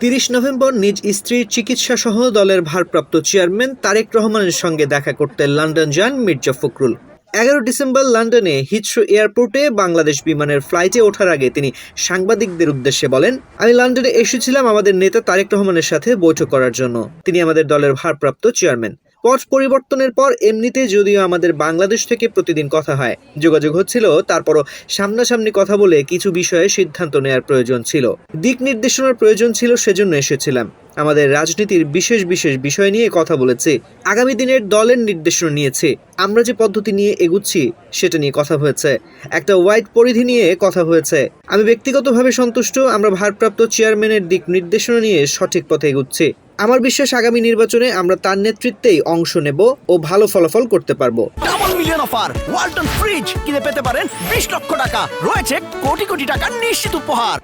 ৩০ November নিজ স্ত্রীর চিকিৎসা সহ দলের ভারপ্রাপ্ত চেয়ারম্যান তারেক রহমানের সঙ্গে দেখা করতে লন্ডন যান মির্জা ফখরুল। ১১ ডিসেম্বর লন্ডনে হিথ্রো এয়ারপোর্টে বাংলাদেশ বিমানের ফ্লাইটে ওঠার আগে তিনি সাংবাদিকদের উদ্দেশ্যে বলেন, আমি লন্ডনে এসেছিলাম আমাদের নেতা তারেক রহমানের সাথে বৈঠক করার জন্য। তিনি আমাদের দলের ভারপ্রাপ্ত চেয়ারম্যান। পথ পরিবর্তনের পর এমনিতে যদিও আমাদের বাংলাদেশ থেকে প্রতিদিন কথা হয়, যোগাযোগ হচ্ছিল, তারপরও সামনাসামনি কথা বলে কিছু বিষয়ে সিদ্ধান্ত নেওয়ার প্রয়োজন ছিল, দিক নির্দেশনার প্রয়োজন ছিল, সেজন্য এসেছিলাম। আমাদের রাজনীতির বিশেষ বিশেষ বিষয় নিয়ে কথা বলেছি, আগামী দিনের দলের নির্দেশনা নিয়েছি, আমরা যে পদ্ধতি নিয়ে এগুচ্ছি সেটা নিয়ে কথা হয়েছে, একটা ওয়াইড পরিধি নিয়ে কথা হয়েছে। আমি ব্যক্তিগতভাবে সন্তুষ্ট, আমরা ভারপ্রাপ্ত চেয়ারম্যানের দিক নির্দেশনা নিয়ে সঠিক পথে এগুচ্ছি। আমার বিশ্বাস আগামী নির্বাচনে আমরা তার নেতৃত্বেই অংশ নেব ও ভালো ফলাফল করতে পারবো। Double million offer, Walton fridge কিনে পেতে পারেন 20 লক্ষ টাকা, রয়েছে কোটি কোটি টাকার নিশ্চিত উপহার।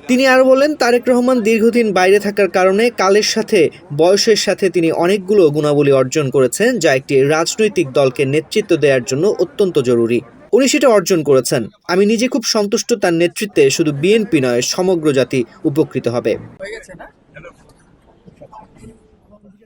তিনি আরো বলেন, তারেক রহমান দীর্ঘদিন বাইরে থাকার কারণে কালের সাথে বয়সের সাথে তিনি অনেকগুলো গুণাবলী অর্জন করেছেন, যা একটি রাজনৈতিক দলকে নেতৃত্ব দেওয়ার জন্য অত্যন্ত জরুরি। উনি সেটা অর্জন করেছেন। আমি নিজে খুব সন্তুষ্ট, তার নেতৃত্বে শুধু বিএনপি নয়, সমগ্র জাতি উপকৃত হবে।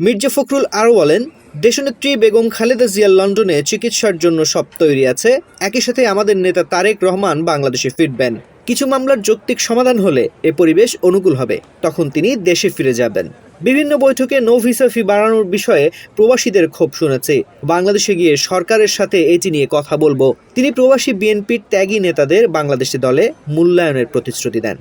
মির্জা ফখরুল আরও বলেন, দেশনেত্রী বেগম খালেদা জিয়া লন্ডনে চিকিৎসার জন্য সব তৈরি আছে। একই সাথে আমাদের নেতা তারেক রহমান বাংলাদেশে ফিরবেন। কিছু মামলার যৌক্তিক সমাধান হলে এ পরিবেশ অনুকূল হবে, তখন তিনি দেশে ফিরে যাবেন। বিভিন্ন বৈঠকে নো ভিসা ফি বাড়ানোর বিষয়ে প্রবাসীদের ক্ষোভ শুনেছে। বাংলাদেশে গিয়ে সরকারের সাথে এটি নিয়ে কথা বলবো। তিনি প্রবাসী বিএনপির ত্যাগী নেতাদের বাংলাদেশি দলে মূল্যায়নের প্রতিশ্রুতি দেন।